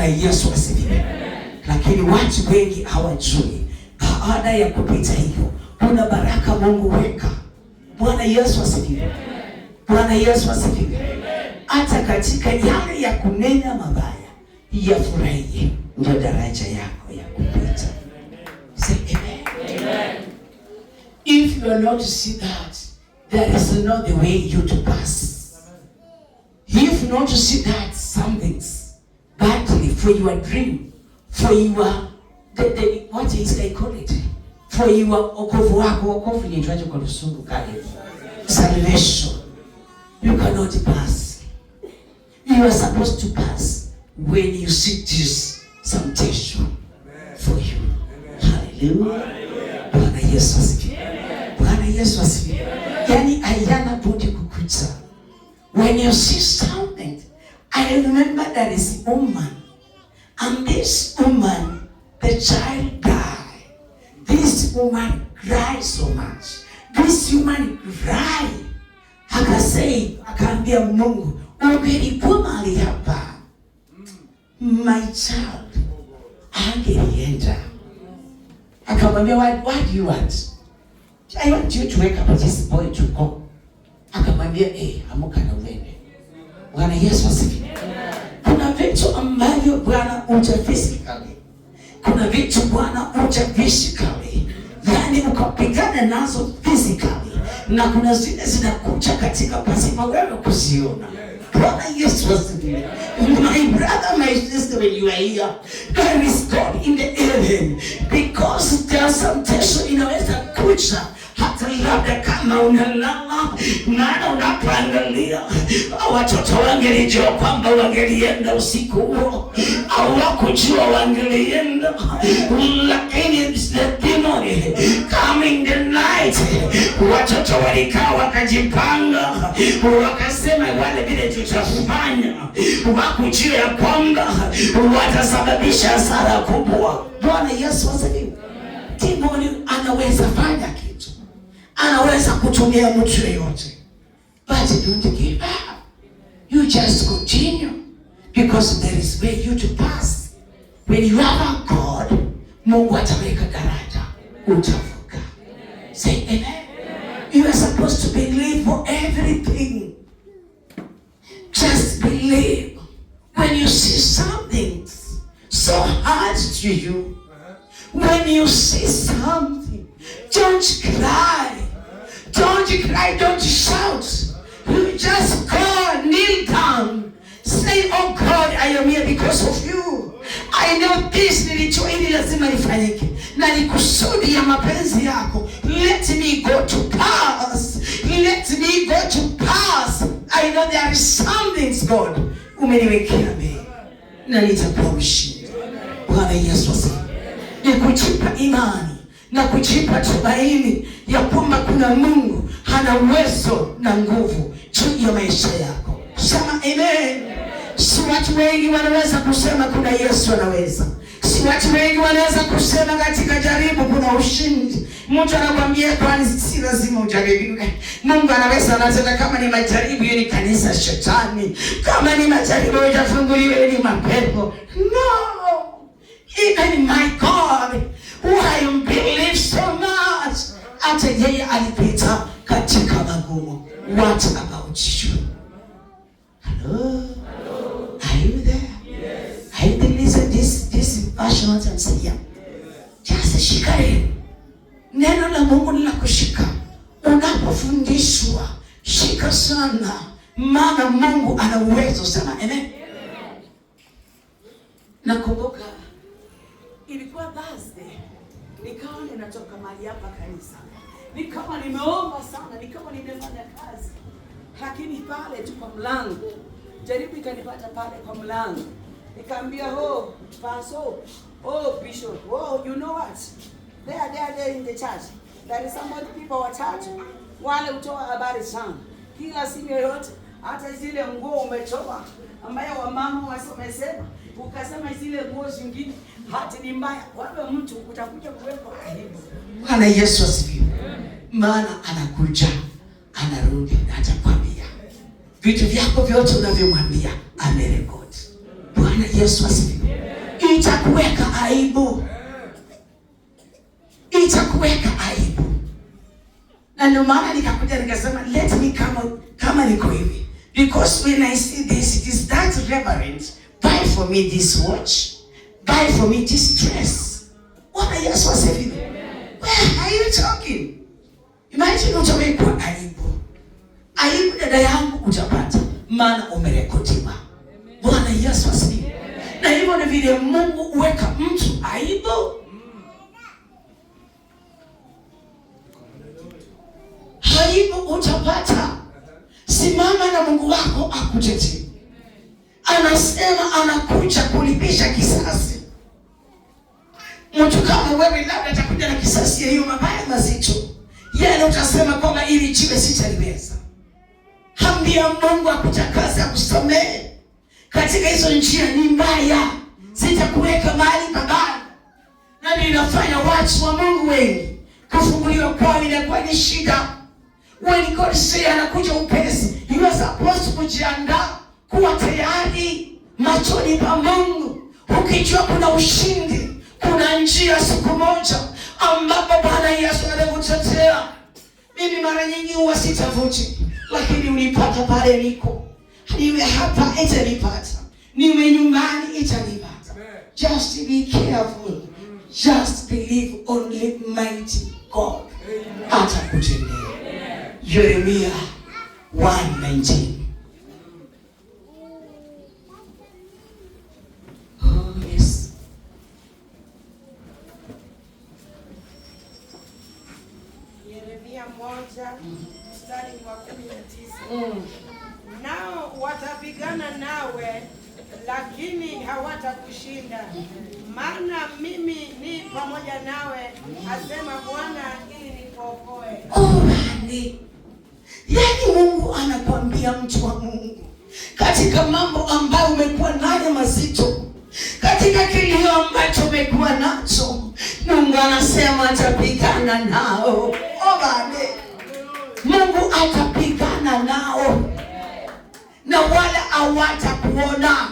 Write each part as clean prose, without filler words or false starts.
Bwana Yesu asifiwe. Lakini watu wengi hawajui baada ya kupita hiyo kuna baraka Mungu weka. Bwana Yesu asifiwe. Bwana Yesu asifiwe. Hata katika yale ya kunena mabaya, yafurahie, ndio daraja yako ya kupita. Say amen. Amen. If you are not to see that, there is not the way you to pass. If not to see that something's badly for your dream, for your what is they call it, for your wokovu ni tuaje kwa Lusungu kale, salvation, you cannot pass. You are supposed to pass when you see this temptation for you. Hallelujah. Bwana Yesu asifiwe. Bwana Yesu asifiwe. Yani ayana budi kukuta. When you see something, I remember there is a woman, and this woman, the child died. This woman cried so much. This woman cried. Akaambia Mungu, ungelikuwa mahali hapa, my child angelienda. Akamwambia, what do you want? I want you to wake up this boy to go. Akamwambia, amuka na uende. Bwana Yesu asifiwe. Kuna vitu ambavyo Bwana uja physically. Kuna vitu Bwana uja physically. Yani ukapigana nazo physically. Na kuna zile zinakuja katika pasipo wewe kuziona. Bwana Yesu asifiwe. My brother, my sister, when you are here, there is God in the heaven. Because there are some temptation inaweza kuja. Hata labda kama unalala, maana unapoangalia watoto wangelijua kwamba wangelienda usiku huo, au wakujua wangelienda, lakini the demon coming the night, watoto walikaa wakajipanga, wakasema wale vile tutafanya, wakujua ya kwamba watasababisha hasara kubwa. Bwana Yesu asifiwe. Demon anaweza fanya kitu, anaweza kutumia mtu yeyote, but don't give up. You just continue, because there is way you to pass. When you have a God, Mungu ataweka daraja, utavuka. Say amen. You are supposed to believe for everything. Just believe. When you see something so hard to you, when you see something, don't cry. Don't cry, don't shout. You just go, kneel down. Say, oh God, I am here because of you. I know this nilicho ili lazima ifanyike. Na ni kusudi ya mapenzi yako. Let me go to pass. Let me go to pass. I know there is something, God, umeniwekea mbele. Na nitakuwa mshindi. Bwana Yesu asifiwe. Ni kujipa imani na kujipa tumaini ya kwamba kuna Mungu hana uwezo na nguvu juu ya maisha yako. Sema amen. Si watu wengi wanaweza kusema kuna Yesu anaweza. Si watu wengi wanaweza kusema katika jaribu kuna ushindi. Mtu anakuambia kwani si lazima ujaribu. Mungu anaweza, anasema kama ni majaribu hiyo ni kanisa shetani. Kama ni majaribu utafunguliwa ni mapepo. No. Even my God, who I believe so much, hata yeye alipita katika magumu. What about you? Hello? Hello? Are you there? Yes. I think listen this version what I'm saying. Just shika neno la Mungu ni la kushika. Unapofundishwa, shika sana, maana Mungu ana uwezo. Sema amen. Nakumbuka ilikuwa Thursday, nikawa ninatoka mahali hapa kanisa, nikawa nimeomba sana, nikawa nimefanya kazi, lakini pale tu kwa mlango jaribu ikanipata pale kwa mlango. Nikaambia pastor, bishop, you know what, there in the church there is somebody, people watatu wale utoa habari sana kila siku yote, hata zile nguo umetoa ambaye wamama wamesema, ukasema zile nguo zingine hati ni mbaya, wewe mtu utakuja kuwekwa karibu. Bwana Yesu asifiwe. Maana anakuja, anarudi na atakwambia vitu vyako vyote unavyomwambia amerekodi. Bwana Yesu asifiwe. itakuweka aibu, itakuweka aibu. Na ndio maana nikakuja nikasema let me kama niko hivi, because when I see this, it is that reverent, buy for me this watch, buy for me this dress. Bwana Yesu asifiwe. Where are you talking? Imagine utawekwa aibu. Aibu dada yangu utapata, maana umerekodiwa. Bwana Yesu asifiwe. Na hivyo ni vile Mungu uweka mtu aibu. Aibu utapata. Simama na Mungu wako akutetee. Anasema anakuja kulipisha kisasi. Mtu kama wewe labda atakuja na kisasi ya hiyo mabaya mazito. Yeye utasema kwamba ili jiwe sitalibeza. Hambia Mungu akutakaze, akusamehe. Katika hizo njia ni mbaya, zitakuweka mahali pabaya. Na ninafanya watu wa Mungu wengi kufunguliwa kwao inakuwa ni shida. When God say anakuja upesi, you are supposed kujiandaa, kuwa tayari machoni pa Mungu, ukijua kuna ushindi, kuna njia siku moja ambapo Bwana Yesu atakutetea. Mimi mara nyingi huwa sitafuti, lakini unipata pale niko. Niwe hapa itanipata, niwe nyumbani itanipata. Just be careful. Just believe only mighty God atakutendea. Yeremia 1:19. Oh yes. Yeremia 1 mstari wa 19. Nao watapigana nawe, lakini hawatakushinda, maana mimi ni pamoja nawe, asema Bwana, ili nikuokoe. Yaani Mungu anakuambia mtu wa Mungu, katika mambo ambayo umekuwa nayo mazito, katika kilio ambacho umekuwa nacho, Mungu anasema atapigana nao. Mungu atapigana nao na wala hawatakuona.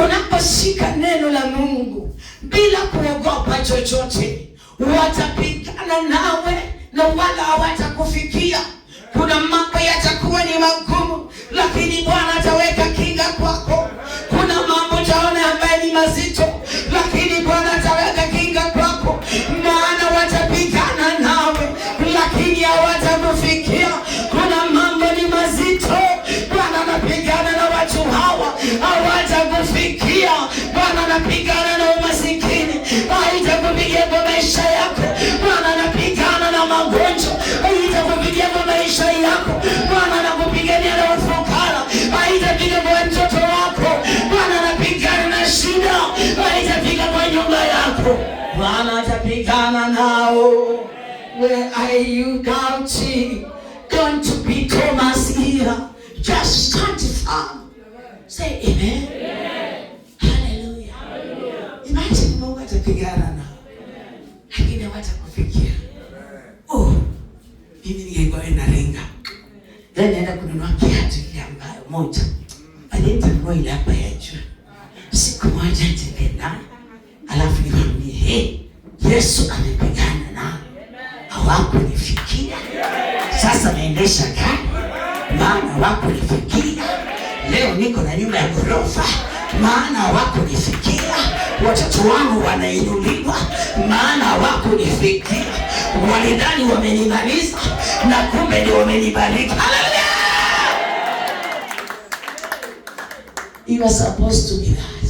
Unaposhika neno la Mungu bila kuogopa chochote, watapigana nawe na wala hawatakufikia. Kuna mambo yatakuwa ni magumu, lakini Bwana ataweka kinga kwako. Kuna mambo utaona ambaye ni mazito, lakini Bwana ataweka kinga kwako. Maana watapigana nawe, lakini hawatakufikia. Kuna mambo ni mazito, Bwana anapigana na watu hawa, hawatakufikia. Bwana anapigana na umasikini, haitakupigia kwa maisha yako. Bwana anapigana na magonjwa, haitakupigia kwa maisha yako. Bwana anakupigania na ufukara, haitapiga kwa mtoto wako. Bwana anapigana na shida, haitapiga kwa nyumba yako. Bwana atapigana nao. Where are you doubting? Don't to be Thomas here. Just stand firm. Say amen. Hallelujah. Imagine Mungu atapigana nao, lakini hawatakufikia. Mimi ningekuwa nalenga, naenda kununua kiatu ile ambayo moja, baadaye nitanunua ile hapa ya juu. Siku moja nitapenda, alafu niwaambie, Yesu amepigana nao, hawakunifikia. Sasa naendesha gari, maana hawakunifikia. Leo niko na nyumba ya ghorofa, maana hawakunifikia. Watoto wangu wanainuliwa, maana hawakunifikia. Walidhani wamenimaliza, na kumbe ndio wamenibariki. Hallelujah! You are supposed to be that,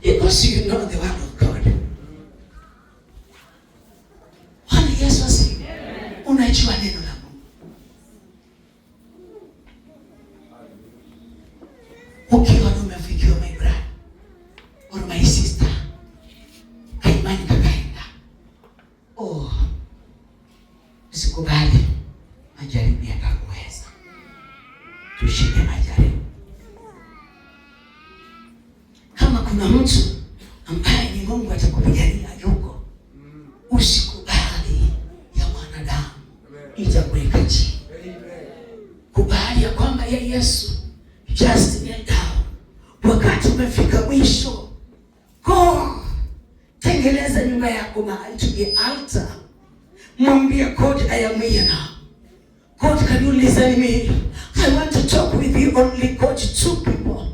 because you know the word of God. Bwana Yesu asifiwe. Unajua neno la Mungu. Ukiwa umefikiwa, my brother or my sister, kaimani kakaenda, usikubali majaribu yakakuweza. Tushike majaribu. Kama kuna mtu ambaye ni Mungu atakupigania yuko, usikubali ya mwanadamu itakuweka chini. Kubali ya kwamba ya Yesu Just kneel down. Wakati umefika mwisho. Go. Tengeneza nyumba yako mahali to the altar. Mwambie God, I am here now. God, can you listen to me? I want to talk with you only, God, 2 people.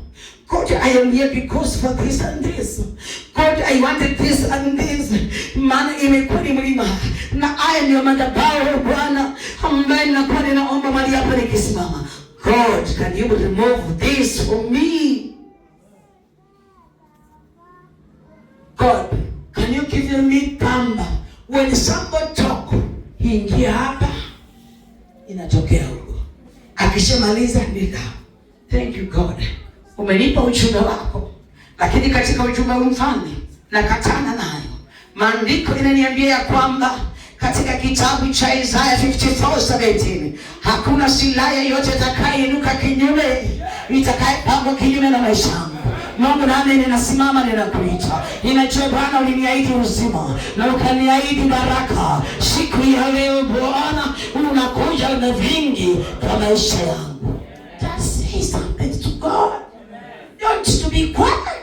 God, I am here because for this and this. God, I wanted this and this. Maana imekuwa ni mlima. Na haya ndio madhabahu Bwana ambaye ninakuwa ninaomba mahali hapa nikisimama. God, can you remove this for me? God, can you give me pamba? When somebody talk, ingia hapa, inatokea huko. Akishamaliza ndika. Thank you God. Umenipa ujumbe wako. Lakini katika ujumbe huu mfalme, nakatana nayo. Maandiko inaniambia ya kwamba katika kitabu cha Isaya 54:17, hakuna silaha yoyote itakayeinuka kinyume, itakayepangwa kinyume na maisha yangu. Mungu nami ninasimama ninakuita. Ninajua Bwana uliniahidi uzima na ukaniahidi baraka. Siku ya leo Bwana unakuja na vingi kwa maisha yangu. Just say something to God. Don't to be quiet.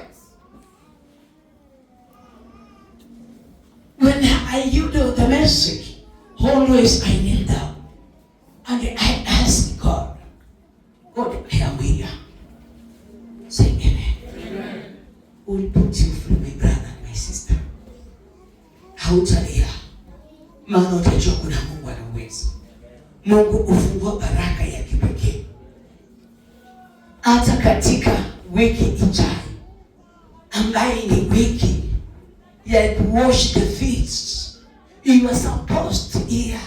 When you do the message, always I kneel down and I ask God, God, I am here. Say amen. Will put you through, my brother and my sister. Hautalia. Maana utajua kuna Mungu ana uwezo. Mungu ufungua baraka ya kipekee. Hata katika wiki ijayo, ambaye ni wiki ya wash the feet, you are supposed to hear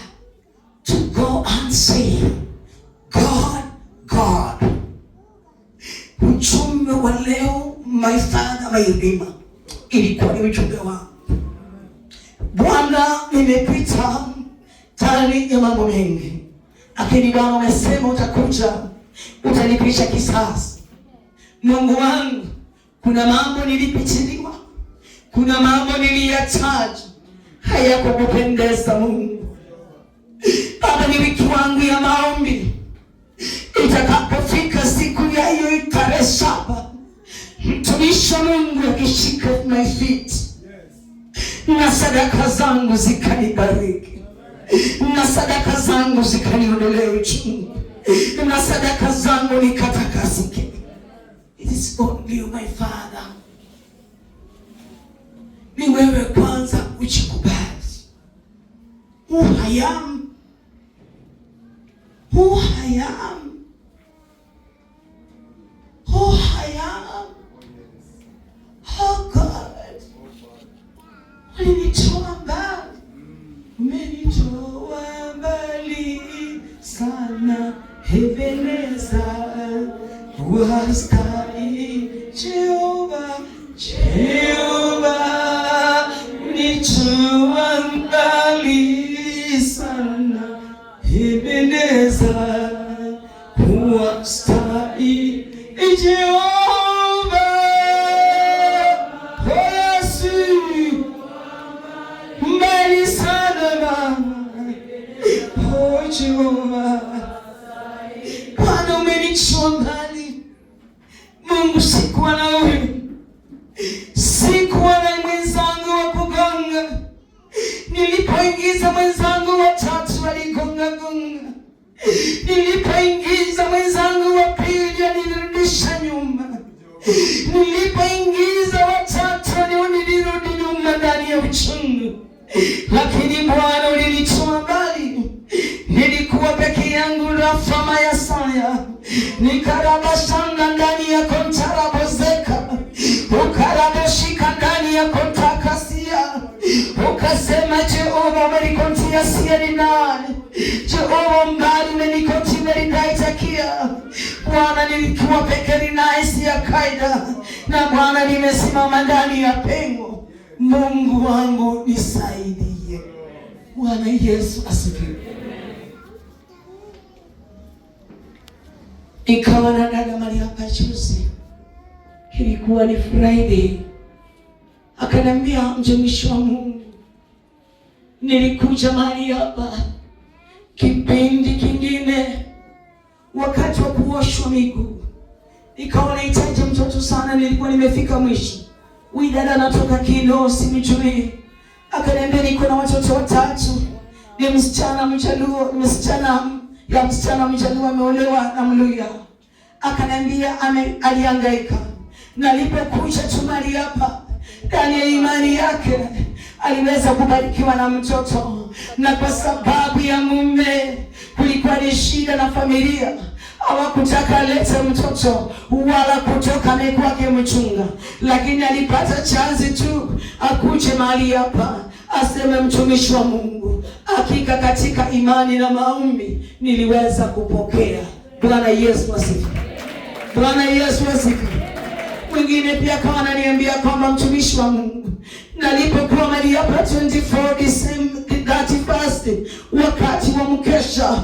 to go and say, God, God. Ujumbe wa leo, my father, my redeemer, ilikuwa ni ujumbe wangu. Bwana, nimepita ndani ya mambo mengi, lakini Bwana umesema utakuja, utalipisha kisasi. Mungu wangu, kuna mambo nilipitiliwa, kuna mambo niliyataja hayakukupendeza Mungu. Baba, ni wiki wangu ya maombi. Itakapofika siku ya hiyo tarehe 7, mtumishi wa Mungu akishika my feet, na sadaka zangu zikanibariki, na sadaka zangu zikaniondolee uchungu, na sadaka zangu nikatakasike. It is only you, my Father. Ni wewe kwanza uchikubali. Who I am. Who I am. Who I am. Oh God. Ulinitoa mbali. Umenitoa mbali sana. Ebeneza. Wastahili Jehova. Jehova. Unitoa mbali sana. Ebeneza. Wastahili Jehova. Yesu. Mbali sana mama. Oh Jehova. Bwana umenitoa mbali. Mungu sikuwa na wewe. Sikuwa na mwenzangu wa kugonga. Nilipoingiza mwenzangu watatu waligonga gonga. Nilipoingiza mwenzangu wa pili alirudisha nyuma. Nilipoingiza watatu nilirudi nyuma ndani ya uchungu. Lakini Bwana ulinitoa mbali. Nilikuwa peke yangu Rafa Mayasaya. Nikarabashanga ndani ya kontarabozeka. Ukaraboshika ndani ya kontakasia. Ukasema Jehova umenikontia siya ni nani. Jehova mbali umenikontia nikaitakia. Bwana nilikuwa peke ninaye siya kaida. Na Bwana nimesimama ndani ya pengo. Mungu wangu nisaidie. Bwana Yesu asifiwe. Ikawa na dada Maria Pachusi. Ilikuwa ni Friday. Akanambia mtumishi wa Mungu, nilikuja mahali hapa kipindi kingine wakati wa kuoshwa miguu. ikawa nahitaji mtoto sana, nilikuwa nimefika mwisho. Huyu dada anatoka Kinoo, simjui. Akaniambia niko na watoto 3. Ni msichana Mjaluo, msichana Mjaluo ameolewa na Mluya. Akaniambia alihangaika. Na alipokuja tu mahali hapa, ndani ya imani yake aliweza kubarikiwa na mtoto, na kwa sababu ya mume kulikuwa ni shida na familia, hawakutaka alete mtoto wala kutoka na kwake mchunga, lakini alipata chance tu akuje mahali hapa aseme, mtumishi wa Mungu, hakika katika imani na maombi niliweza kupokea. Bwana Yesu asifiwe. Bwana Yesu asifiwe. Mwingine pia kama ananiambia kwamba mtumishi wa Mungu, nalipokuwa mahali hapa 24 December 31st, wakati wa mkesha,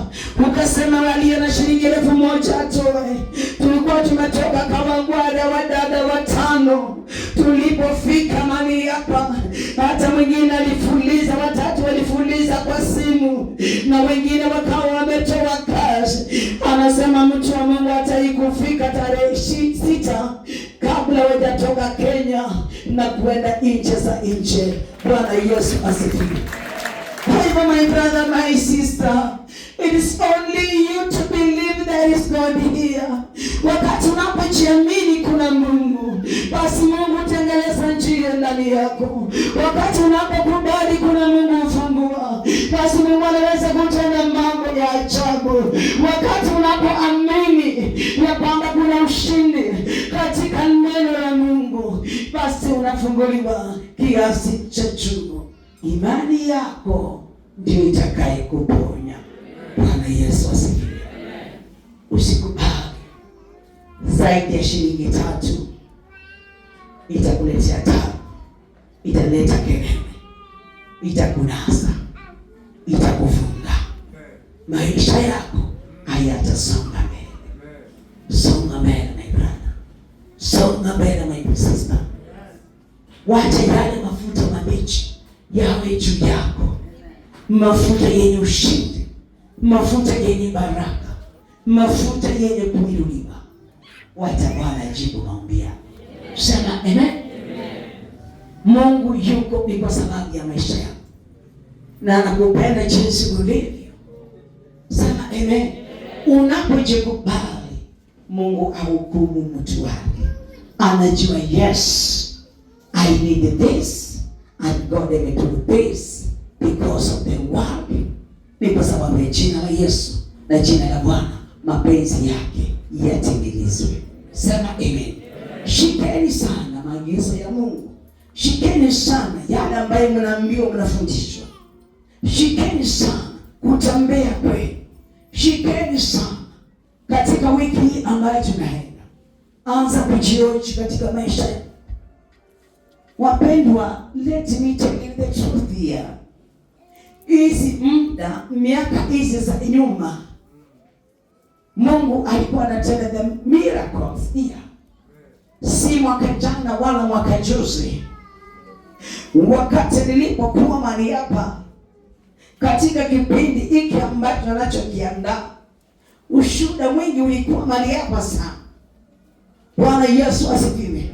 ukasema walie na shilingi 1000 atoe. Tulikuwa tumetoka kama gwada wadada 5. Tulipofika mahali hapa, hata mwingine alifuliza, 3 walifuliza kwa simu, na wengine wakawa wametoa cash. Anasema mtu wa Mungu hataikufika tarehe 6 kabla wajatoka Kenya na kuenda nchi za nje. Bwana Yesu asifiwe. Kwa hivyo, my brother, my sister, it is only you to believe there is God here. Wakati unapojiamini kuna Mungu, basi Mungu tengeleza njia ndani yako. Wakati unapokubali kuna Mungu ufungua, basi Mungu anaweza kutenda mambo ya ajabu. Wakati unapoamini ya kwamba kuna ushindi katika neno la Mungu, basi unafunguliwa kiasi cha juu. Imani yako ndio itakaye kuponya. Bwana Yesu asifiwe. Usikubali zaidi ya shilingi 3 itakuletea tabu, italeta kelele, itakunasa, itakufunga. Maisha yako hayatasonga mbele. Songa mbele my brother, songa mbele my sister. Wacha yale mafuta mabichi yawe juu yako, mafuta yenye ushindi, mafuta yenye baraka, mafuta yenye kuinuliwa. Wacha Bwana ajibu maombi yako. Sema amen. Mungu yuko ni kwa sababu ya maisha yako, na anakupenda jinsi ulivyo. Sema amen. Unapojikubali, Mungu ahukumu mtu wake. Anajua, yes, I need this and God may do this because of the word. Ni kwa sababu ya jina la Yesu na jina la Bwana mapenzi yake yatimilizwe. Sema amen. Shikeni sana maagizo ya Mungu. Shikeni sana yale ambayo mnaambiwa, mnafundishwa. Shikeni sana kutembea kwenu. Shikeni sana katika wiki hii ambayo tunaenda. Anza kujioji katika maisha yako. Wapendwa, let me tell you the truth here. Hizi miaka hizi za nyuma, Mungu alikuwa anatenda the miracles here. Si mwaka jana wala mwaka juzi. Wakati nilipokuwa mahali hapa katika kipindi hiki ambacho tunachokiandaa, ushuhuda mwingi ulikuwa mahali hapa sana. Bwana Yesu asifiwe.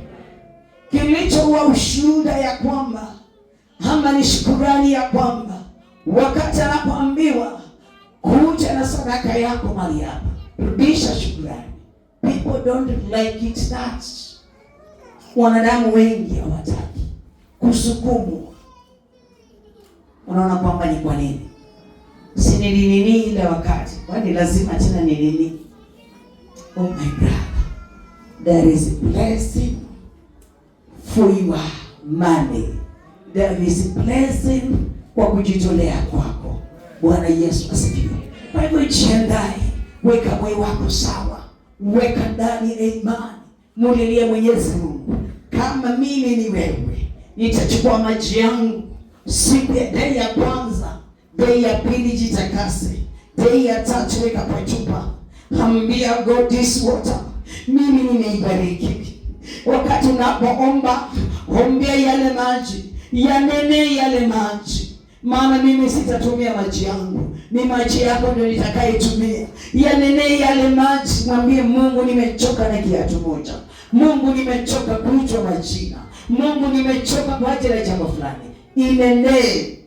Kilichokuwa ushuhuda ya kwamba ama ni shukrani ya kwamba wakati anapoambiwa kuja na sadaka yako mahali hapa, rudisha shukrani. People don't like it that. Wanadamu wengi hawataki kusukumu. Unaona kwamba ni kwa nini? Si nini ile wakati. Kwani lazima tena ni nini? Oh my brother, there is a blessing for your money. There is a blessing kwa kujitolea kwako. Bwana Yesu asifiwe. Kwa hivyo jiandae, weka moyo wako sawa, weka ndani ya imani, mulilie Mwenyezi Mungu. Kama mimi ni wewe, nitachukua maji yangu siku ya day ya kwanza, day ya pili jitakase, day ya 3 weka kwa chupa. Ambia God this water, mimi nimeibariki. Wakati unapoomba, ombea yale maji, yanene yale maji, maana mimi sitatumia maji yangu, ni maji yako ndio nitakayetumia. Yanenee yale maji, mwambie Mungu, nimechoka na kiatu moja. Mungu, nimechoka kuitwa majina. Mungu, nimechoka kwa ajili ya jambo fulani. Inenee